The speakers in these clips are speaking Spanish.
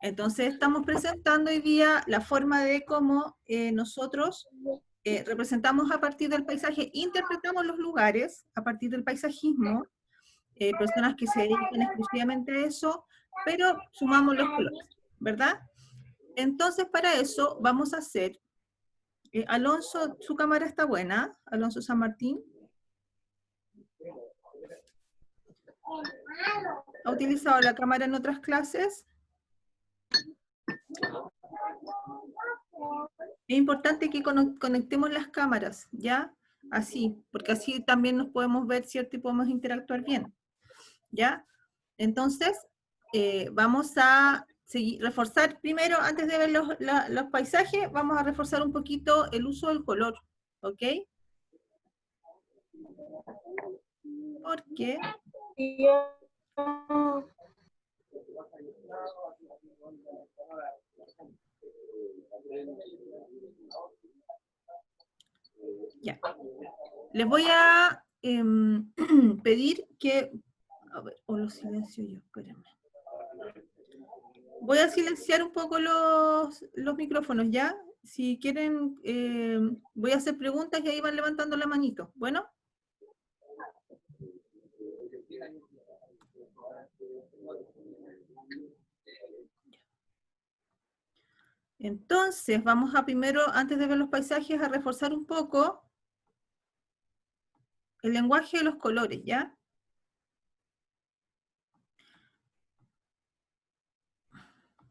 Entonces estamos presentando hoy día la forma de cómo nosotros representamos a partir del paisaje, interpretamos los lugares a partir del paisajismo, personas que se dedican exclusivamente a eso, pero sumamos los colores, ¿verdad? Entonces para eso vamos a hacer, Alonso, su cámara está buena, Alonso San Martín. ¿Ha utilizado la cámara en otras clases? Es importante que conectemos las cámaras, ¿ya? Así, porque así también nos podemos ver, ¿cierto? Y podemos interactuar bien, ¿ya? Entonces, vamos a reforzar primero, antes de ver los paisajes, vamos a reforzar un poquito el uso del color, ¿ok? Porque ya. Les voy a pedir que, a ver, o lo silencio yo, espérenme. Voy a silenciar un poco los micrófonos, ¿ya? Si quieren, voy a hacer preguntas y ahí van levantando la manito. ¿Bueno? Entonces, vamos a primero, antes de ver los paisajes, a reforzar un poco el lenguaje de los colores, ¿ya?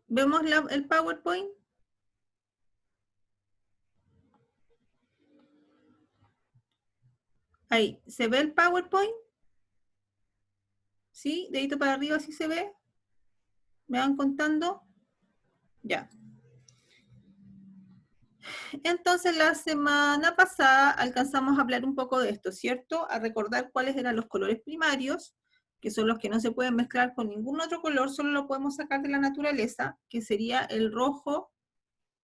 ¿Vemos el PowerPoint? Ahí, ¿se ve el PowerPoint? ¿Sí? Dedito para arriba, ¿sí se ve? ¿Me van contando? Ya. Entonces, la semana pasada alcanzamos a hablar un poco de esto, ¿cierto? A recordar cuáles eran los colores primarios, que son los que no se pueden mezclar con ningún otro color, solo lo podemos sacar de la naturaleza, que sería el rojo,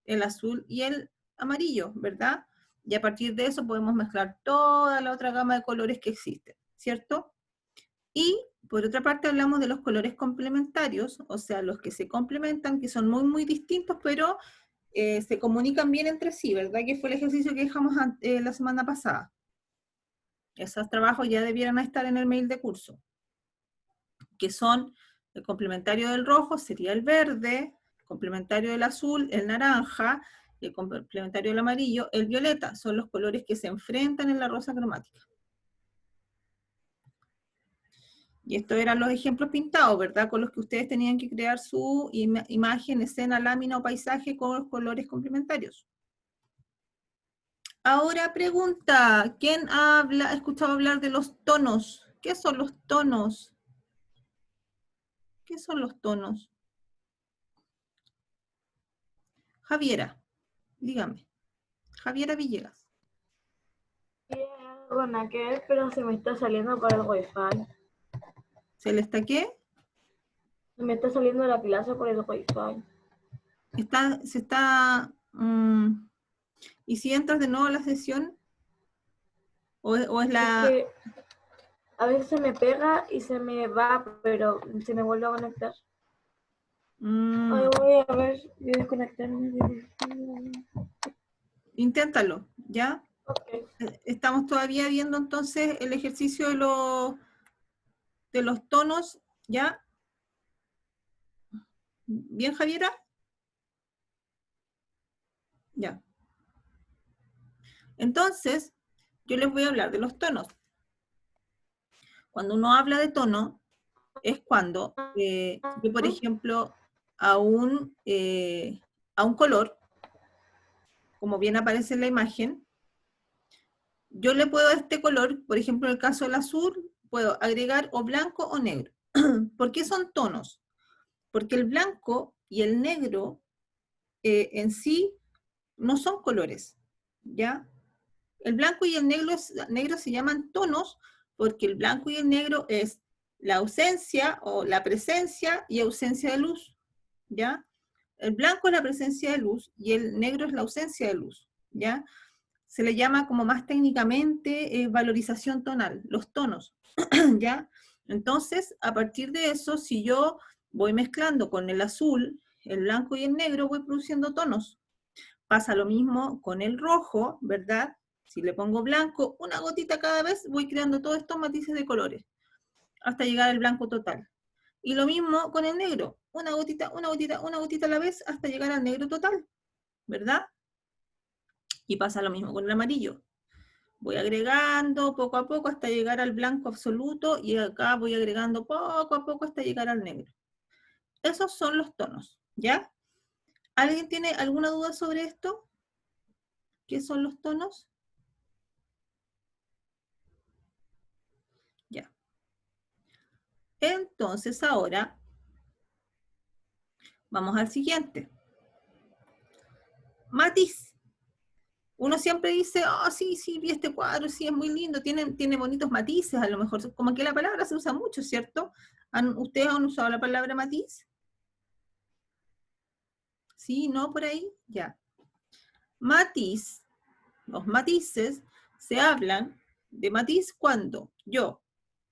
el azul y el amarillo, ¿verdad? Y a partir de eso podemos mezclar toda la otra gama de colores que existen, ¿cierto? Y por otra parte hablamos de los colores complementarios, o sea, los que se complementan, que son muy, muy distintos, pero se comunican bien entre sí, ¿verdad? Que fue el ejercicio que dejamos la semana pasada. Esos trabajos ya debieran estar en el mail de curso, que son el complementario del rojo sería el verde, el complementario del azul, el naranja, y el complementario del amarillo, el violeta. Son los colores que se enfrentan en la rosa cromática. Y estos eran los ejemplos pintados, ¿verdad? Con los que ustedes tenían que crear su imagen, escena, lámina o paisaje con los colores complementarios. Ahora pregunta, ¿quién ha escuchado hablar de los tonos? ¿Qué son los tonos? ¿Qué son los tonos? Javiera, dígame. Javiera Villegas. Bueno, que pero se me está saliendo para el Wi-Fi. ¿Se le está qué? Se me está saliendo la clase por el Wi-Fi. ¿Y si entras de nuevo a la sesión? ¿O es la...? Es que a veces se me pega y se me va, pero se me vuelve a conectar. Ay, voy a ver, voy a desconectarme. Inténtalo, ¿ya? Okay. Estamos todavía viendo entonces el ejercicio de los tonos, ¿ya? ¿Bien, Javiera? Ya. Entonces, yo les voy a hablar de los tonos. Cuando uno habla de tono, es cuando yo, por ejemplo, a un color, como bien aparece en la imagen, yo le puedo a este color, por ejemplo, en el caso del azul, puedo agregar o blanco o negro. ¿Por qué son tonos? Porque el blanco y el negro en sí no son colores, ¿ya? El blanco y el negro se llaman tonos porque el blanco y el negro es la ausencia o la presencia y ausencia de luz, ¿ya? El blanco es la presencia de luz y el negro es la ausencia de luz, ¿ya? Se le llama como más técnicamente valorización tonal, los tonos, ¿ya? Entonces, a partir de eso, si yo voy mezclando con el azul, el blanco y el negro, voy produciendo tonos. Pasa lo mismo con el rojo, ¿verdad? Si le pongo blanco, una gotita cada vez, voy creando todos estos matices de colores, hasta llegar al blanco total. Y lo mismo con el negro, una gotita, una gotita, una gotita a la vez, hasta llegar al negro total, ¿verdad? Y pasa lo mismo con el amarillo. Voy agregando poco a poco hasta llegar al blanco absoluto, y acá voy agregando poco a poco hasta llegar al negro. Esos son los tonos, ¿ya? ¿Alguien tiene alguna duda sobre esto? ¿Qué son los tonos? Ya. Entonces ahora vamos al siguiente. Matiz. Uno siempre dice, oh, sí, sí, vi este cuadro, sí, es muy lindo, tiene bonitos matices, a lo mejor, como que la palabra se usa mucho, ¿cierto? ¿Ustedes han usado la palabra matiz? ¿Sí? ¿No? ¿Por ahí? Ya. Matiz, los matices, se hablan de matiz cuando yo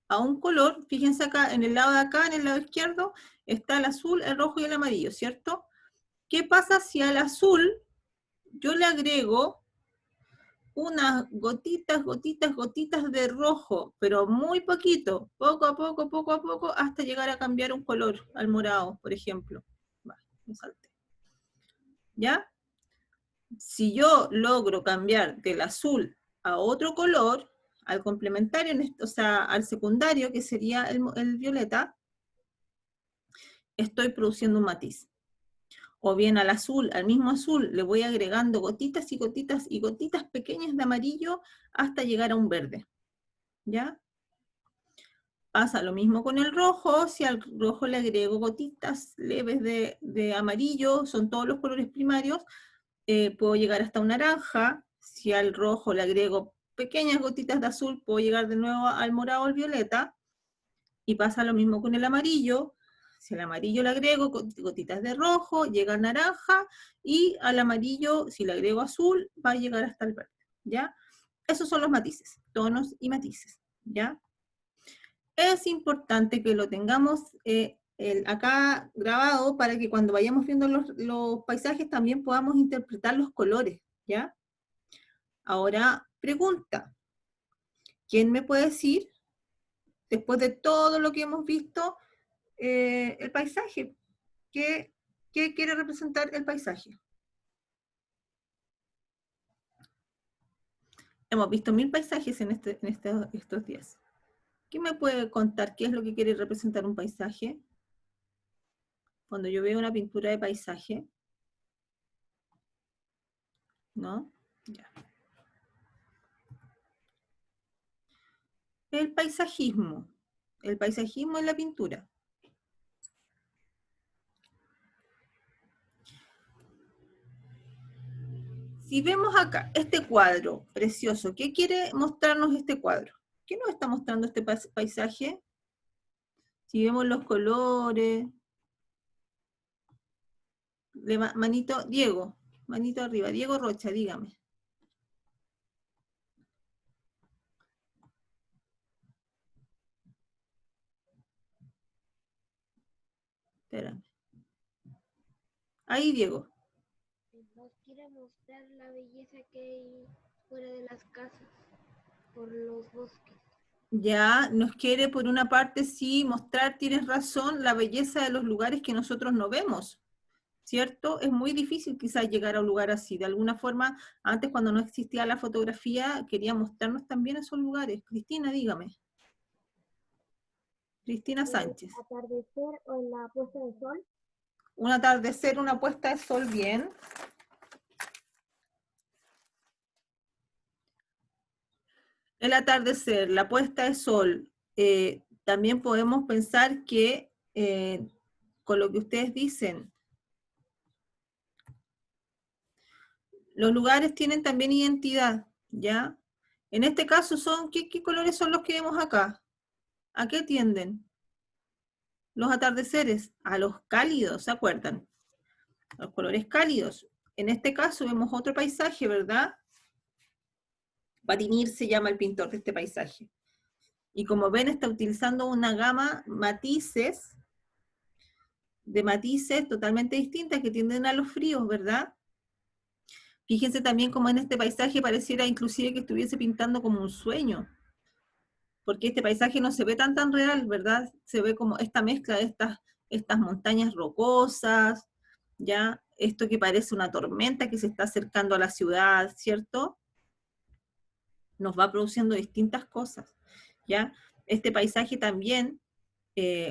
a un color, fíjense acá, en el lado de acá, en el lado izquierdo, está el azul, el rojo y el amarillo, ¿cierto? ¿Qué pasa si al azul yo le agrego unas gotitas, gotitas, gotitas de rojo, pero muy poquito, poco a poco, hasta llegar a cambiar un color al morado, por ejemplo? Me salté. ¿Ya? Si yo logro cambiar del azul a otro color, al complementario, o sea, al secundario, que sería el violeta, estoy produciendo un matiz. O bien al azul, al mismo azul, le voy agregando gotitas y gotitas y gotitas pequeñas de amarillo hasta llegar a un verde. ¿Ya? Pasa lo mismo con el rojo, si al rojo le agrego gotitas leves de amarillo, son todos los colores primarios, puedo llegar hasta un naranja. Si al rojo le agrego pequeñas gotitas de azul, puedo llegar de nuevo al morado o al violeta. Y pasa lo mismo con el amarillo. Si al amarillo le agrego gotitas de rojo, llega al naranja, y al amarillo, si le agrego azul, va a llegar hasta el verde, ¿ya? Esos son los matices, tonos y matices, ¿ya? Es importante que lo tengamos acá grabado para que cuando vayamos viendo los paisajes también podamos interpretar los colores, ¿ya? Ahora, pregunta. ¿Quién me puede decir, después de todo lo que hemos visto, el paisaje? ¿Qué quiere representar el paisaje? Hemos visto 1000 paisajes en estos días. ¿Quién me puede contar qué es lo que quiere representar un paisaje? Cuando yo veo una pintura de paisaje, ¿no? Ya. El paisajismo. El paisajismo en la pintura. Si vemos acá este cuadro precioso, ¿qué quiere mostrarnos este cuadro? ¿Qué nos está mostrando este paisaje? Si vemos los colores. Manito, Diego, manito arriba. Diego Rocha, dígame. Espérame. Ahí, Diego. Nos quiere mostrar la belleza que hay fuera de las casas, por los bosques. Ya, nos quiere por una parte sí mostrar, tienes razón, la belleza de los lugares que nosotros no vemos, ¿cierto? Es muy difícil quizás llegar a un lugar así. De alguna forma, antes cuando no existía la fotografía, quería mostrarnos también esos lugares. Cristina, dígame. Cristina Sánchez. ¿Atardecer o en la puesta de sol? Un atardecer, una puesta de sol, bien. El atardecer, la puesta de sol, también podemos pensar que con lo que ustedes dicen, los lugares tienen también identidad, ¿ya? En este caso son, ¿qué colores son los que vemos acá? ¿A qué tienden? Los atardeceres, a los cálidos, ¿se acuerdan? Los colores cálidos. En este caso vemos otro paisaje, ¿verdad? Vladimir se llama el pintor de este paisaje. Y como ven, está utilizando una gama de matices totalmente distintas que tienden a los fríos, ¿verdad? Fíjense también como en este paisaje pareciera inclusive que estuviese pintando como un sueño, porque este paisaje no se ve tan real, ¿verdad? Se ve como esta mezcla de estas montañas rocosas, ¿ya? Esto que parece una tormenta que se está acercando a la ciudad, ¿cierto? Nos va produciendo distintas cosas, ¿ya? Este paisaje también,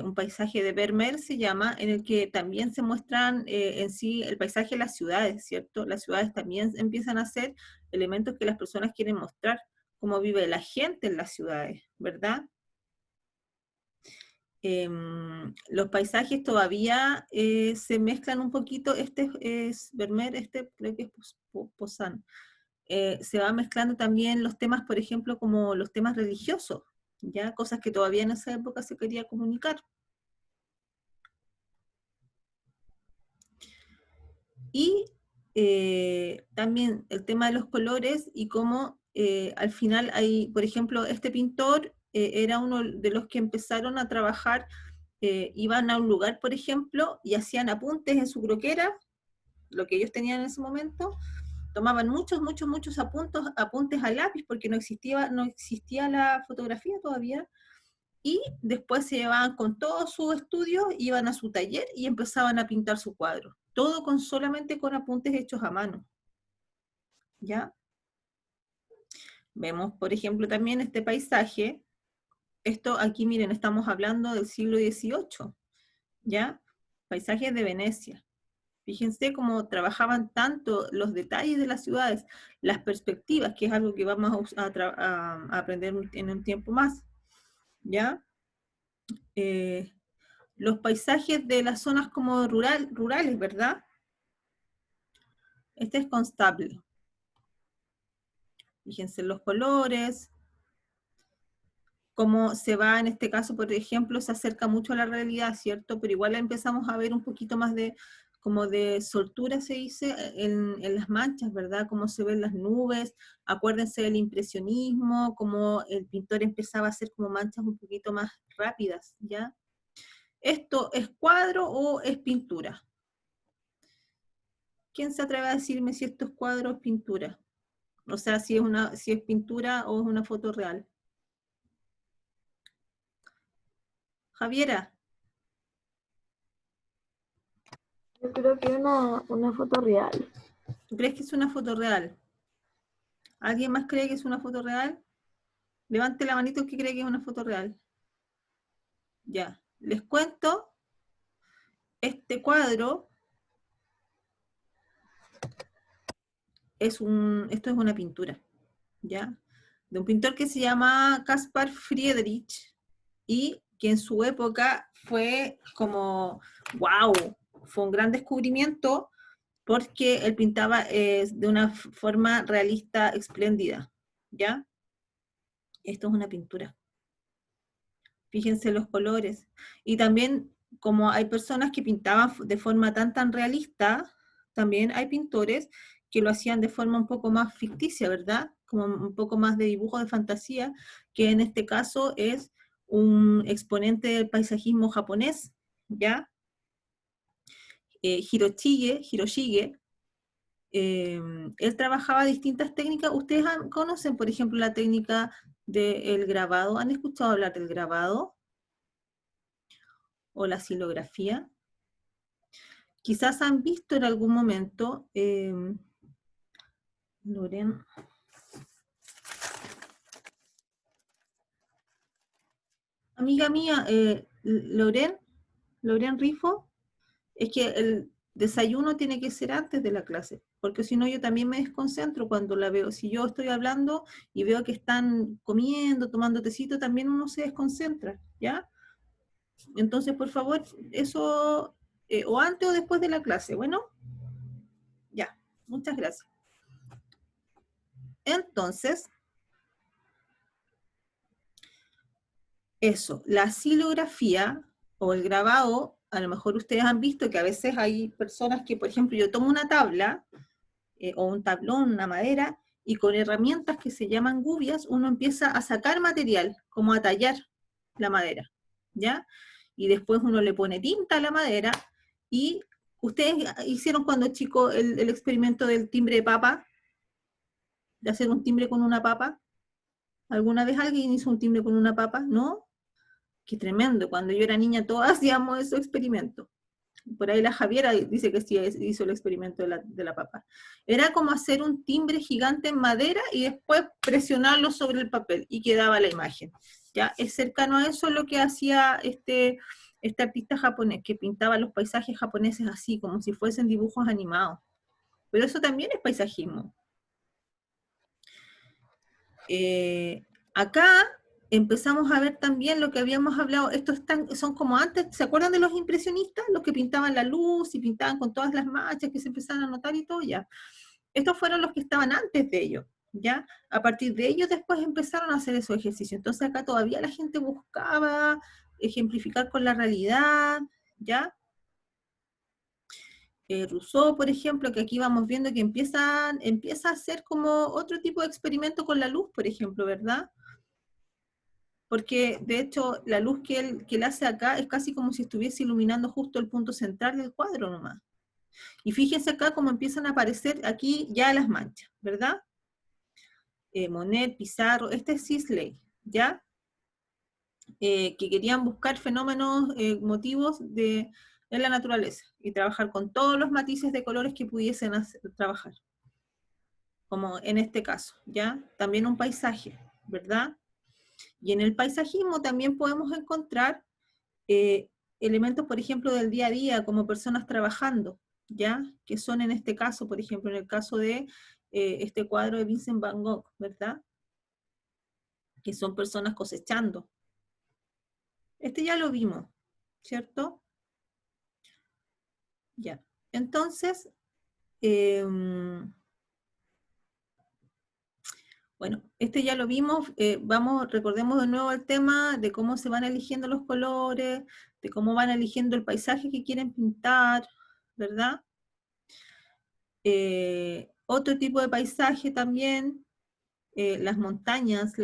un paisaje de Vermeer se llama, en el que también se muestran en sí el paisaje de las ciudades, ¿cierto? Las ciudades también empiezan a ser elementos que las personas quieren mostrar, cómo vive la gente en las ciudades, ¿verdad? Los paisajes todavía se mezclan un poquito, este es Vermeer, este creo que es Poussin. Se va mezclando también los temas, por ejemplo, como los temas religiosos, ya cosas que todavía en esa época se quería comunicar. Y también el tema de los colores y cómo al final hay, por ejemplo, este pintor era uno de los que empezaron a trabajar, iban a un lugar, por ejemplo, y hacían apuntes en su croquera, lo que ellos tenían en ese momento, tomaban muchos apuntes a lápiz, porque no existía la fotografía todavía, y después se llevaban con todos sus estudios, iban a su taller y empezaban a pintar su cuadro. Todo solamente con apuntes hechos a mano. ¿Ya? Vemos, por ejemplo, también este paisaje. Esto aquí, miren, estamos hablando del siglo XVIII. ¿Ya? Paisajes de Venecia. Fíjense cómo trabajaban tanto los detalles de las ciudades, las perspectivas, que es algo que vamos a aprender en un tiempo más. ¿Ya? Los paisajes de las zonas como rurales, ¿verdad? Este es Constable. Fíjense los colores, cómo se va en este caso, por ejemplo, se acerca mucho a la realidad, ¿cierto? Pero igual empezamos a ver un poquito más de, como de soltura, se dice, en las manchas, ¿verdad? Cómo se ven las nubes, acuérdense del impresionismo, cómo el pintor empezaba a hacer como manchas un poquito más rápidas, ¿ya? ¿Esto es cuadro o es pintura? ¿Quién se atreve a decirme si esto es cuadro o es pintura? O sea, si es pintura o es una foto real. Javiera. Yo creo que es una foto real. ¿Tú crees que es una foto real? ¿Alguien más cree que es una foto real? Levante la manito que cree que es una foto real. Ya, les cuento, este cuadro esto es una pintura, ¿ya? De un pintor que se llama Caspar Friedrich, y que en su época fue como, wow, fue un gran descubrimiento, porque él pintaba de una forma realista espléndida, ¿ya? Esto es una pintura. Fíjense los colores. Y también, como hay personas que pintaban de forma tan realista, también hay pintores que lo hacían de forma un poco más ficticia, ¿verdad? Como un poco más de dibujo de fantasía, que en este caso es un exponente del paisajismo japonés, ¿ya? Hiroshige, él trabajaba distintas técnicas. ¿Ustedes conocen, por ejemplo, la técnica del grabado? ¿Han escuchado hablar del grabado? ¿O la silografía? Quizás han visto en algún momento, Loren, amiga mía, Loren Rifo, es que el desayuno tiene que ser antes de la clase, porque si no yo también me desconcentro cuando la veo. Si yo estoy hablando y veo que están comiendo, tomando tecito, también uno se desconcentra, ¿ya? Entonces, por favor, eso, o antes o después de la clase, ¿bueno? Ya, muchas gracias. Entonces, eso, la silografía o el grabado, a lo mejor ustedes han visto que a veces hay personas que, por ejemplo, yo tomo una tabla o un tablón, una madera, y con herramientas que se llaman gubias, uno empieza a sacar material, como a tallar la madera, ¿ya? Y después uno le pone tinta a la madera, y ustedes hicieron cuando chico el experimento del timbre de papa, de hacer un timbre con una papa. ¿Alguna vez alguien hizo un timbre con una papa? ¿No? Qué tremendo, cuando yo era niña todas hacíamos esos experimentos. Por ahí la Javiera dice que sí hizo el experimento de la papa. Era como hacer un timbre gigante en madera y después presionarlo sobre el papel y quedaba la imagen. ¿Ya? Es cercano a eso lo que hacía este artista japonés, que pintaba los paisajes japoneses así, como si fuesen dibujos animados. Pero eso también es paisajismo. Acá empezamos a ver también lo que habíamos hablado, estos son como antes, ¿se acuerdan de los impresionistas? Los que pintaban la luz y pintaban con todas las manchas que se empezaban a notar y todo, ya. Estos fueron los que estaban antes de ellos, ¿ya? A partir de ellos después empezaron a hacer esos ejercicios. Entonces acá todavía la gente buscaba ejemplificar con la realidad, ¿ya? Rousseau, por ejemplo, que aquí vamos viendo que empieza a hacer como otro tipo de experimento con la luz, por ejemplo, ¿verdad? Porque de hecho la luz que él hace acá es casi como si estuviese iluminando justo el punto central del cuadro nomás. Y fíjense acá cómo empiezan a aparecer aquí ya las manchas, ¿verdad? Monet, Pizarro, este es Sisley, ¿ya? Que querían buscar fenómenos, motivos en la naturaleza, y trabajar con todos los matices de colores que pudiesen trabajar. Como en este caso, ¿ya? También un paisaje, ¿verdad? Y en el paisajismo también podemos encontrar elementos, por ejemplo, del día a día, como personas trabajando, ¿ya? Que son en este caso, por ejemplo, en el caso de este cuadro de Vincent Van Gogh, ¿verdad? Que son personas cosechando. Este ya lo vimos, ¿cierto? Ya. Entonces, bueno, este ya lo vimos, recordemos de nuevo el tema de cómo se van eligiendo los colores, de cómo van eligiendo el paisaje que quieren pintar, ¿verdad? Otro tipo de paisaje también, las montañas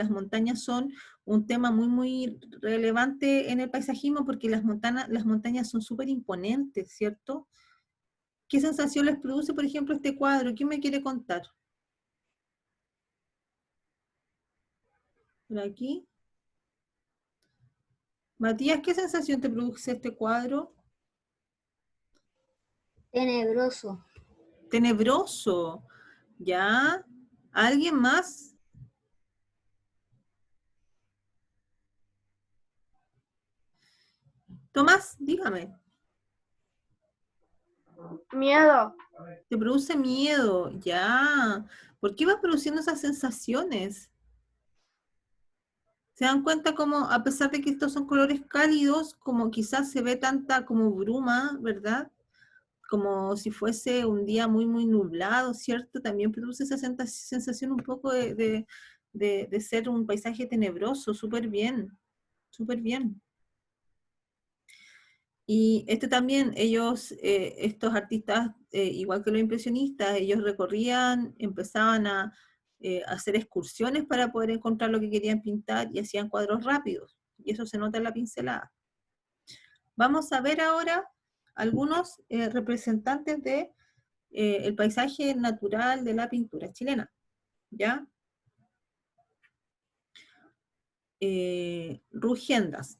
son un tema muy, muy relevante en el paisajismo, porque las montañas son súper imponentes, ¿cierto? ¿Qué sensación les produce, por ejemplo, este cuadro? ¿Quién me quiere contar? Por aquí. Matías, ¿qué sensación te produce este cuadro? Tenebroso. Tenebroso. ¿Ya? ¿Alguien más? Tomás, dígame. Miedo. Te produce miedo, ya. ¿Por qué vas produciendo esas sensaciones? ¿Se dan cuenta como, a pesar de que estos son colores cálidos, como quizás se ve tanta como bruma, ¿verdad? Como si fuese un día muy, muy nublado, ¿cierto? También produce esa sensación un poco de ser un paisaje tenebroso, súper bien, súper bien. Y este también, estos artistas, igual que los impresionistas, ellos recorrían, empezaban a hacer excursiones para poder encontrar lo que querían pintar, y hacían cuadros rápidos, y eso se nota en la pincelada. Vamos a ver ahora algunos representantes de el paisaje natural de la pintura chilena, ¿ya? Rugiendas,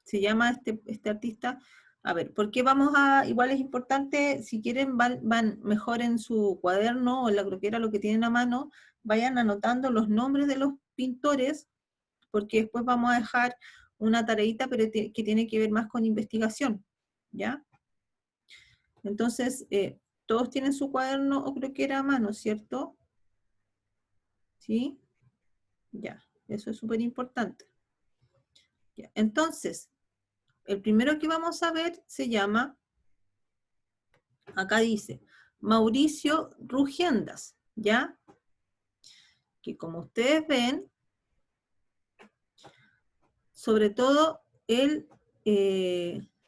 se llama este artista. A ver, ¿por qué vamos a...? Igual es importante, si quieren van mejor en su cuaderno o en la croquera, lo que tienen a mano, vayan anotando los nombres de los pintores, porque después vamos a dejar una tareita, pero que tiene que ver más con investigación, ¿ya? Entonces, todos tienen su cuaderno o croquera a mano, ¿cierto? ¿Sí? Ya, eso es súper importante. Entonces, el primero que vamos a ver se llama, acá dice, Mauricio Rugiendas, ¿ya? Que como ustedes ven, sobre todo él,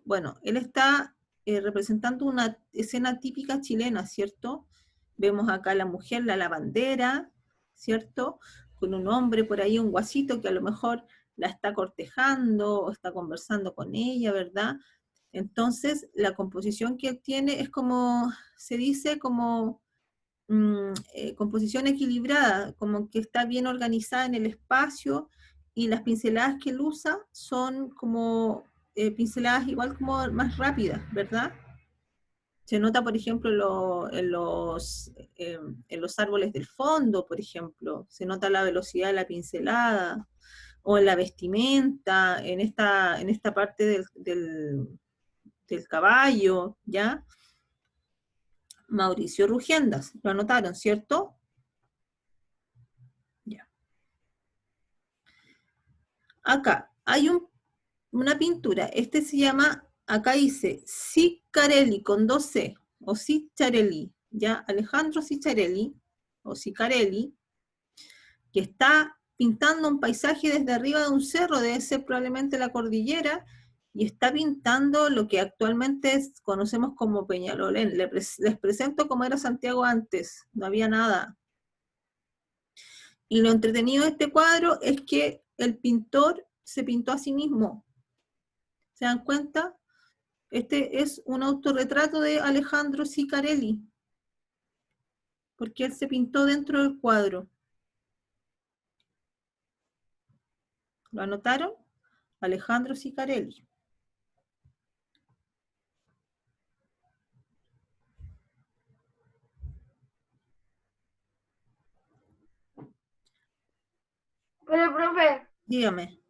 bueno, él está representando una escena típica chilena, ¿cierto? Vemos acá a la mujer, la lavandera, ¿cierto? Con un hombre por ahí, un guasito que a lo mejor la está cortejando o está conversando con ella, ¿verdad? Entonces, la composición que él tiene es como, se dice como composición equilibrada, como que está bien organizada en el espacio y las pinceladas que él usa son como pinceladas igual como más rápidas, ¿verdad? Se nota, por ejemplo, en los árboles del fondo, por ejemplo, se nota la velocidad de la pincelada, o en la vestimenta, en esta parte del caballo, ¿ya? Mauricio Rugiendas, lo anotaron, ¿cierto? Ya. Acá hay una pintura, este se llama, acá dice Ciccarelli con 2C, o Ciccarelli, ¿ya? Alejandro Ciccarelli, o Ciccarelli, que está pintando un paisaje desde arriba de un cerro, debe ser probablemente la cordillera, y está pintando lo que actualmente conocemos como Peñalolén. Les presento cómo era Santiago antes, no había nada. Y lo entretenido de este cuadro es que el pintor se pintó a sí mismo. ¿Se dan cuenta? Este es un autorretrato de Alejandro Ciccarelli, porque él se pintó dentro del cuadro. ¿Lo anotaron? Alejandro Ciccarelli. Pero, profe. Dígame.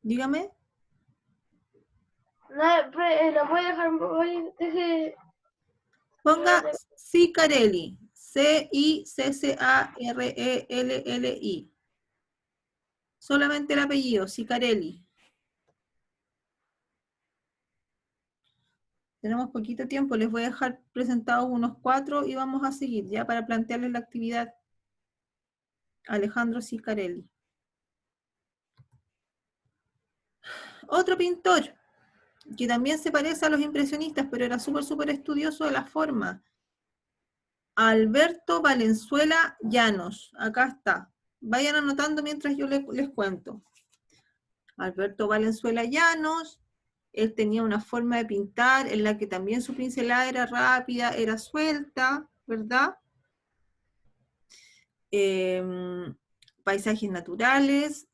Dígame. No, la voy a dejar un poco. Deje. Ponga Ciccarelli. C-I-C-C-A-R-E-L-L-I. Solamente el apellido, Ciccarelli. Tenemos poquito tiempo, les voy a dejar presentados unos 4 y vamos a seguir ya para plantearles la actividad. Alejandro Ciccarelli. Otro pintor, que también se parece a los impresionistas, pero era súper estudioso de la forma. Alberto Valenzuela Llanos, acá está. Vayan anotando mientras yo les cuento. Alberto Valenzuela Llanos, él tenía una forma de pintar en la que también su pincelada era rápida, era suelta, ¿verdad? Paisajes naturales,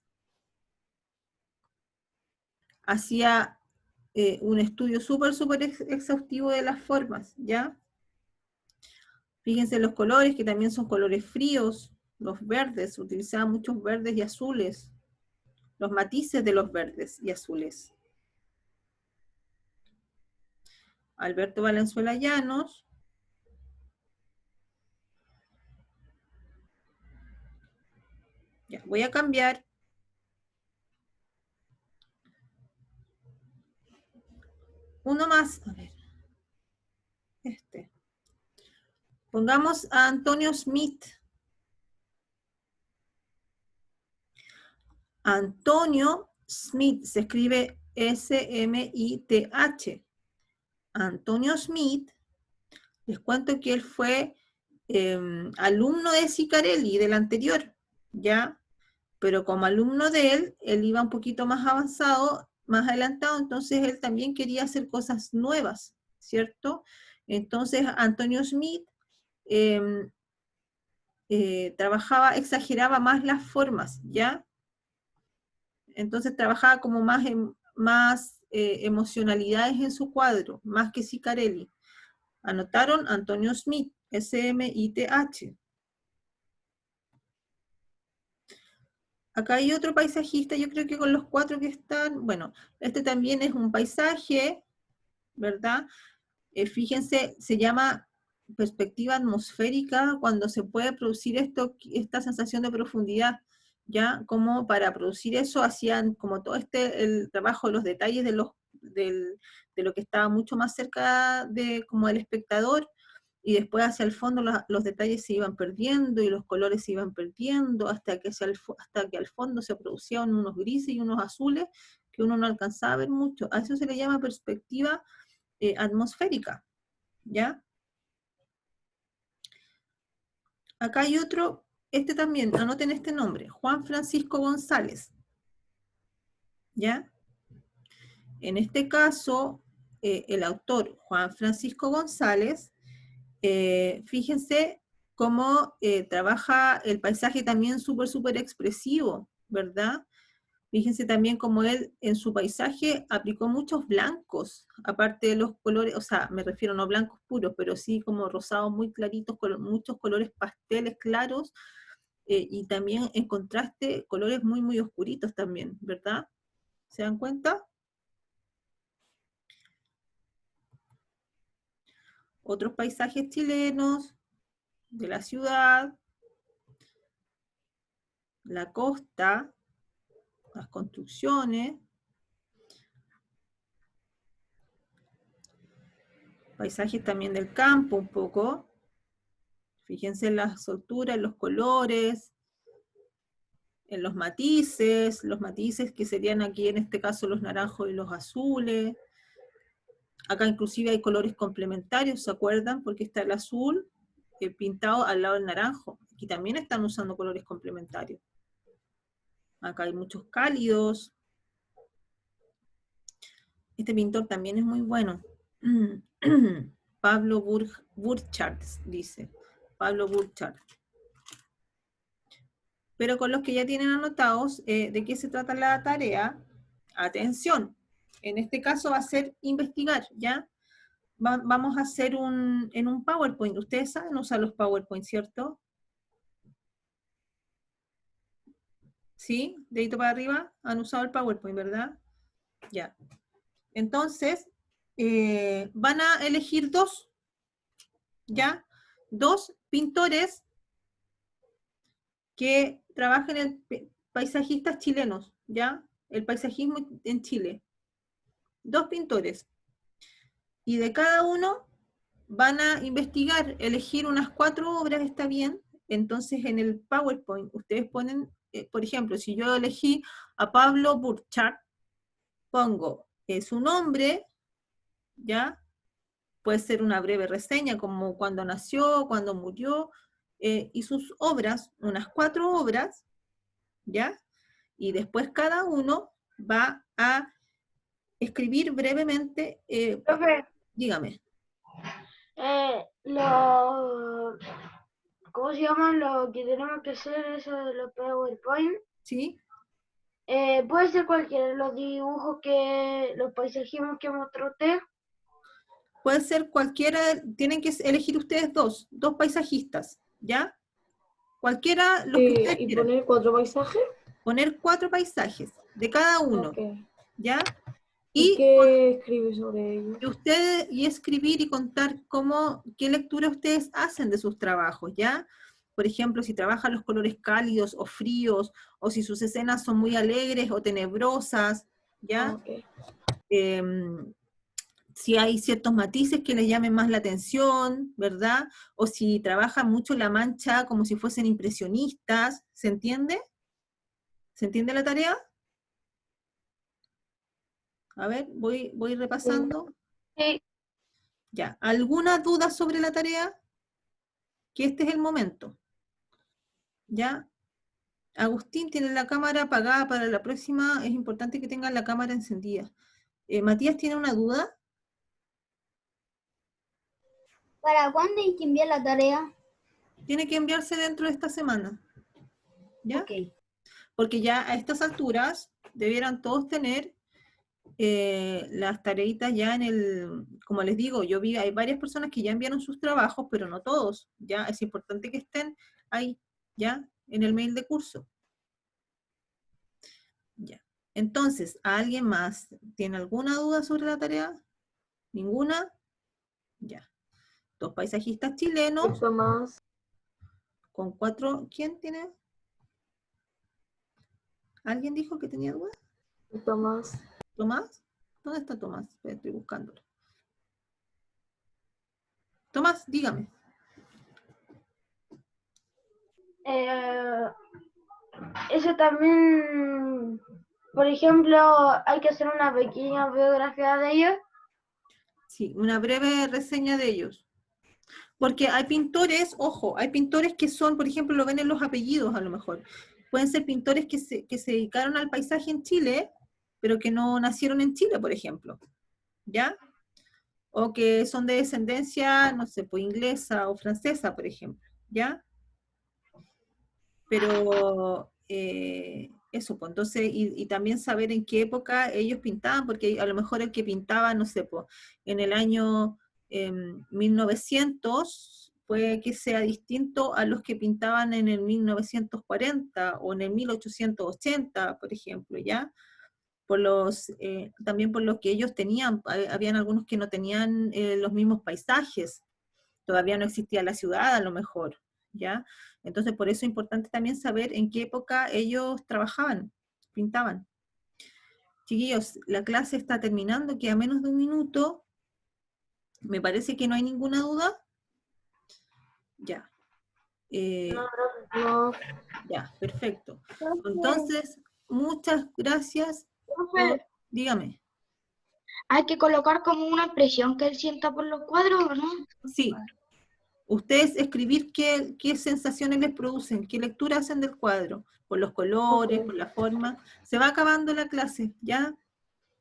hacía un estudio súper exhaustivo de las formas, ¿ya? Fíjense los colores, que también son colores fríos, los verdes, utilizaba muchos verdes y azules, los matices de los verdes y azules. Alberto Valenzuela Llanos. Ya, voy a cambiar. Uno más, a ver. Este. Pongamos a Antonio Smith. Antonio Smith, se escribe S-M-I-T-H. Antonio Smith, les cuento que él fue alumno de Ciccarelli, del anterior, ¿ya? Pero como alumno de él iba un poquito más avanzado, más adelantado, entonces él también quería hacer cosas nuevas, ¿cierto? Entonces Antonio Smith exageraba más las formas, ¿ya? Entonces trabajaba como más emocionalidades en su cuadro, más que Ciccarelli. Anotaron Antonio Smith, S-M-I-T-H. Acá hay otro paisajista, yo creo que con los 4 que están, bueno, este también es un paisaje, ¿verdad? Fíjense, se llama perspectiva atmosférica cuando se puede producir esta sensación de profundidad, ¿ya? Como para producir eso hacían como todo el trabajo de los detalles de lo que estaba mucho más cerca de como el espectador, y después hacia el fondo los detalles se iban perdiendo y los colores se iban perdiendo hasta que al fondo se producían unos grises y unos azules que uno no alcanzaba a ver mucho. A eso se le llama perspectiva atmosférica, ¿ya? acá hay otro, este también, anoten este nombre, Juan Francisco González. ¿Ya? En este caso, el autor Juan Francisco González, fíjense cómo trabaja el paisaje también súper expresivo, ¿verdad? Fíjense también cómo él en su paisaje aplicó muchos blancos, aparte de los colores, o sea, me refiero no blancos puros, pero sí como rosados muy claritos, con muchos colores pasteles claros, y también en contraste colores muy oscuritos también, ¿verdad? ¿Se dan cuenta? Otros paisajes chilenos, de la ciudad, la costa, las construcciones, paisajes también del campo un poco. Fíjense en las solturas, en los colores, en los matices que serían aquí en este caso los naranjos y los azules. Acá inclusive hay colores complementarios, ¿se acuerdan? Porque está el azul pintado al lado del naranjo. Aquí también están usando colores complementarios. Acá hay muchos cálidos. Este pintor también es muy bueno. Pablo Burchard, dice. Pablo Burchard. Pero con los que ya tienen anotados de qué se trata la tarea, atención. En este caso va a ser investigar, ¿ya? Vamos a hacer en un PowerPoint. Ustedes saben usar los PowerPoint, ¿cierto? ¿Sí? Dedito para arriba. Han usado el PowerPoint, ¿verdad? Ya. Entonces, van a elegir dos, ¿ya? Dos pintores que trabajen en paisajistas chilenos, ¿ya? El paisajismo en Chile. Dos pintores. Y de cada uno van a investigar, elegir unas 4 obras, ¿está bien? Entonces en el PowerPoint ustedes ponen, por ejemplo, si yo elegí a Pablo Burchard, pongo su nombre, ¿ya? Puede ser una breve reseña, como cuando nació, cuando murió, y sus obras, unas 4 obras, ¿ya? Y después cada uno va a escribir brevemente, Profe, dígame. los, ¿cómo se llaman lo que tenemos que hacer eso de los PowerPoint? ¿Sí? Puede ser cualquiera de los dibujos los paisajismos que mostró usted. Puede ser cualquiera, tienen que elegir ustedes dos paisajistas, ¿ya? Cualquiera, los que ustedes ¿Y quieran. poner 4 paisajes? Poner 4 paisajes de cada uno, Okay. ¿ya? ¿Y Y qué escribe sobre ellos? ustedes, y escribir y contar qué lectura ustedes hacen de sus trabajos, ¿ya? Por ejemplo, si trabajan los colores cálidos o fríos, o si sus escenas son muy alegres o tenebrosas, ¿ya? Okay. Si hay ciertos matices que les llamen más la atención, ¿verdad? O si trabajan mucho la mancha como si fuesen impresionistas, ¿se entiende? ¿Se entiende la tarea? A ver, voy repasando. Sí. Ya, ¿alguna duda sobre la tarea? Que este es el momento. ¿Ya? Agustín tiene la cámara apagada para la próxima, es importante que tengan la cámara encendida. Matías tiene una duda. ¿Para cuándo hay que enviar la tarea? Tiene que enviarse dentro de esta semana. ¿Ya? Ok. Porque ya a estas alturas debieran todos tener las tareitas ya como les digo, yo vi, hay varias personas que ya enviaron sus trabajos, pero no todos, ya es importante que estén ahí, ya, en el mail de curso. Ya. Entonces, ¿a alguien más tiene alguna duda sobre la tarea? ¿Ninguna? Ya. Dos paisajistas chilenos. Tomás. Con 4, ¿quién tiene? ¿Alguien dijo que tenía duda? Tomás. ¿Tomás? ¿Dónde está Tomás? Estoy buscándolo. Tomás, dígame. Eso también, por ejemplo, hay que hacer una pequeña biografía de ellos. Sí, una breve reseña de ellos. Porque hay pintores, ojo, hay pintores que son, por ejemplo, lo ven en los apellidos a lo mejor. Pueden ser pintores que se dedicaron al paisaje en Chile, pero que no nacieron en Chile, por ejemplo. ¿Ya? O que son de descendencia, no sé, pues inglesa o francesa, por ejemplo. ¿Ya? Pero eso, pues entonces, y también saber en qué época ellos pintaban, porque a lo mejor el que pintaba, no sé, pues, en el año 1900, puede que sea distinto a los que pintaban en el 1940 o en el 1880, por ejemplo, ¿ya? También por lo que ellos tenían, habían algunos que no tenían los mismos paisajes, todavía no existía la ciudad a lo mejor, ¿ya? Entonces por eso es importante también saber en qué época ellos trabajaban, pintaban. Chiquillos, la clase está terminando, queda menos de un minuto, me parece que no hay ninguna duda. Ya. No. Ya, perfecto. Entonces, muchas gracias por, dígame. Hay que colocar como una impresión que él sienta por los cuadros, ¿no? Sí. Ustedes escribir qué sensaciones les producen, qué lectura hacen del cuadro, por los colores, por la forma. Se va acabando la clase, ¿ya?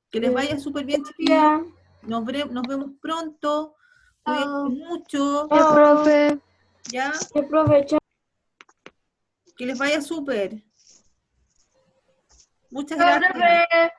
Que les vaya súper bien, chiquillos. Nos vemos pronto. Cuídense mucho. Profe. ¿Ya? ¿Qué profe? Que les vaya súper. Muchas gracias.